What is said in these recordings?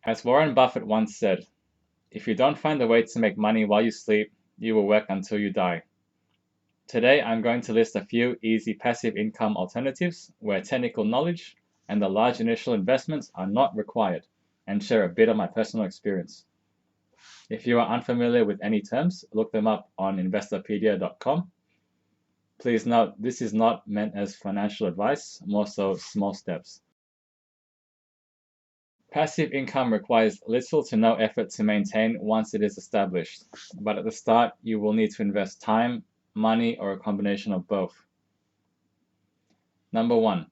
As Warren Buffett once said, if you don't find a way to make money while you sleep, you will work until you die. Today, I'm going to list a few easy passive income alternatives where technical knowledge and the large initial investments are not required, and share a bit of my personal experience. If you are unfamiliar with any terms, look them up on investopedia.com. Please note, this is not meant as financial advice, more so small steps. Passive income requires little to no effort to maintain once it is established, but at the start, you will need to invest time, money, or a combination of both. Number one,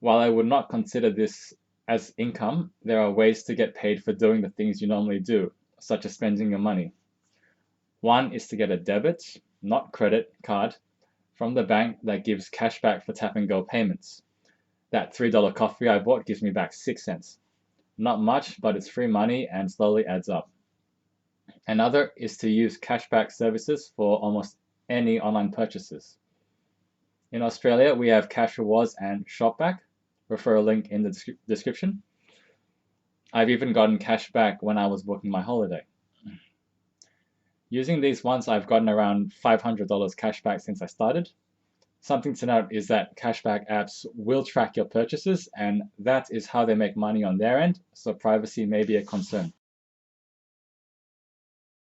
while I would not consider this as income, there are ways to get paid for doing the things you normally do, such as spending your money. One is to get a debit, not credit, card from the bank that gives cash back for tap and go payments. That $3 coffee I bought gives me back 6 cents. Not much, but it's free money and slowly adds up. Another is to use cashback services for almost any online purchases. In Australia, we have Cash Rewards and Shopback. Refer a link in the description. I've even gotten cash back when I was booking my holiday. Using these ones, I've gotten around $500 cash back since I started. Something to note is that cashback apps will track your purchases, and that is how they make money on their end, so privacy may be a concern.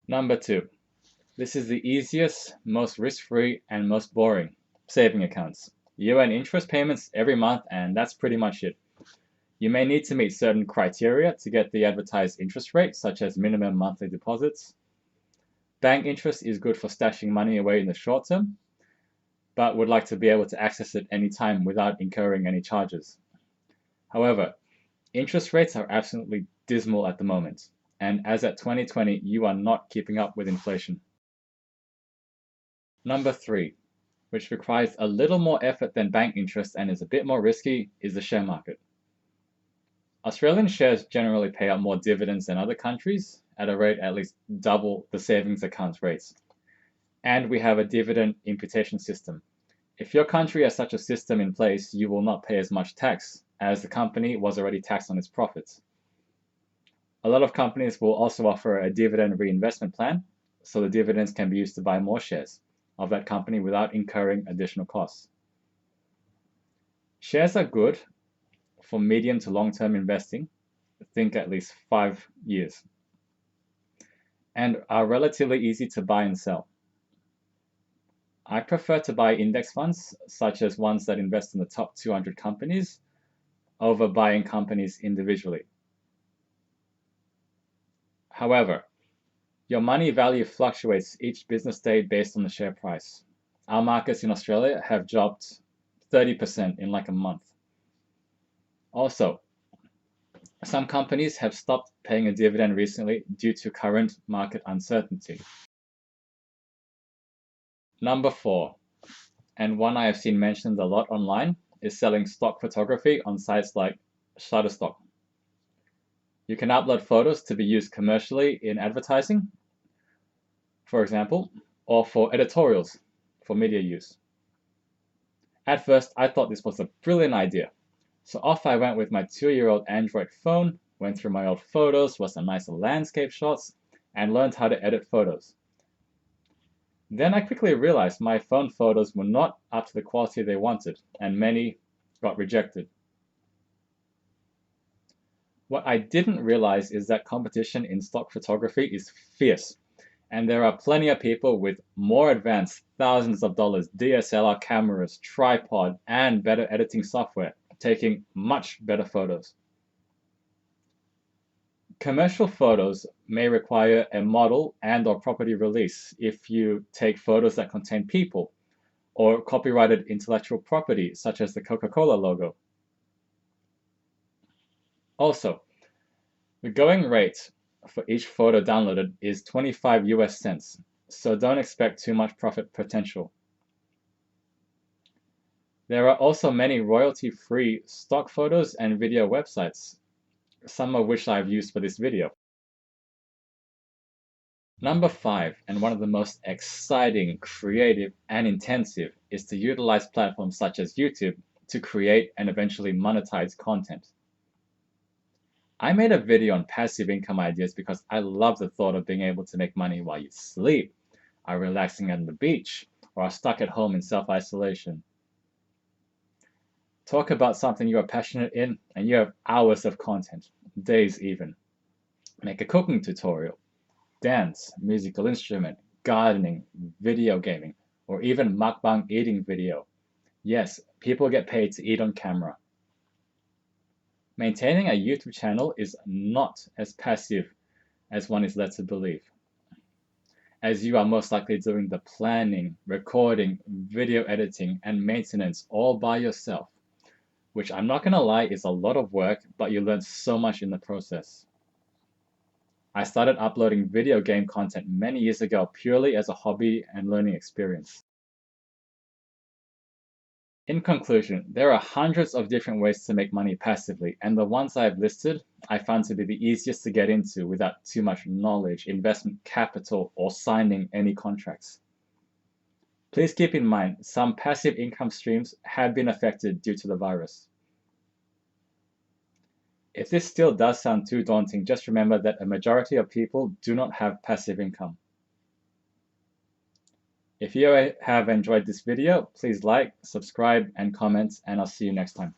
Number two, this is the easiest, most risk-free, and most boring: saving accounts. You earn interest payments every month, and that's pretty much it. You may need to meet certain criteria to get the advertised interest rate, such as minimum monthly deposits. Bank interest is good for stashing money away in the short term, but would like to be able to access it anytime without incurring any charges. However, interest rates are absolutely dismal at the moment, and as at 2020, you are not keeping up with inflation. Number three, which requires a little more effort than bank interest and is a bit more risky, is the share market. Australian shares generally pay out more dividends than other countries, at a rate at least double the savings account rates. And we have a dividend imputation system. If your country has such a system in place, you will not pay as much tax, as the company was already taxed on its profits. A lot of companies will also offer a dividend reinvestment plan, so the dividends can be used to buy more shares of that company without incurring additional costs. Shares are good for medium to long-term investing, think at least 5 years, and are relatively easy to buy and sell. I prefer to buy index funds, such as ones that invest in the top 200 companies, over buying companies individually. However, your money value fluctuates each business day based on the share price. Our markets in Australia have dropped 30% in like a month. Also, some companies have stopped paying a dividend recently due to current market uncertainty. Number four, and one I have seen mentioned a lot online, is selling stock photography on sites like Shutterstock. You can upload photos to be used commercially in advertising, for example, or for editorials for media use. At first, I thought this was a brilliant idea. So off I went with my 2-year-old Android phone, went through my old photos for some nice landscape shots, and learned how to edit photos. Then I quickly realized my phone photos were not up to the quality they wanted, and many got rejected. What I didn't realize is that competition in stock photography is fierce, and there are plenty of people with more advanced thousands of dollars DSLR cameras, tripod, and better editing software, taking much better photos. Commercial photos may require a model and/or property release if you take photos that contain people, or copyrighted intellectual property such as the Coca-Cola logo. Also, the going rate for each photo downloaded is 25 US cents, so don't expect too much profit potential. There are also many royalty-free stock photos and video websites, some of which I've used for this video. Number five, and one of the most exciting, creative, and intensive, is to utilize platforms such as YouTube to create and eventually monetize content. I made a video on passive income ideas because I love the thought of being able to make money while you sleep, are relaxing on the beach, or are stuck at home in self-isolation. Talk about something you are passionate in and you have hours of content, days even. Make a cooking tutorial, dance, musical instrument, gardening, video gaming, or even mukbang eating video. Yes, people get paid to eat on camera. Maintaining a YouTube channel is not as passive as one is led to believe, as you are most likely doing the planning, recording, video editing, and maintenance all by yourself, which I'm not gonna lie is a lot of work, but you learn so much in the process. I started uploading video game content many years ago purely as a hobby and learning experience. In conclusion, there are hundreds of different ways to make money passively, and the ones I have listed I found to be the easiest to get into without too much knowledge, investment capital, or signing any contracts. Please keep in mind, some passive income streams have been affected due to the virus. If this still does sound too daunting, just remember that a majority of people do not have passive income. If you have enjoyed this video, please like, subscribe, and comment, and I'll see you next time.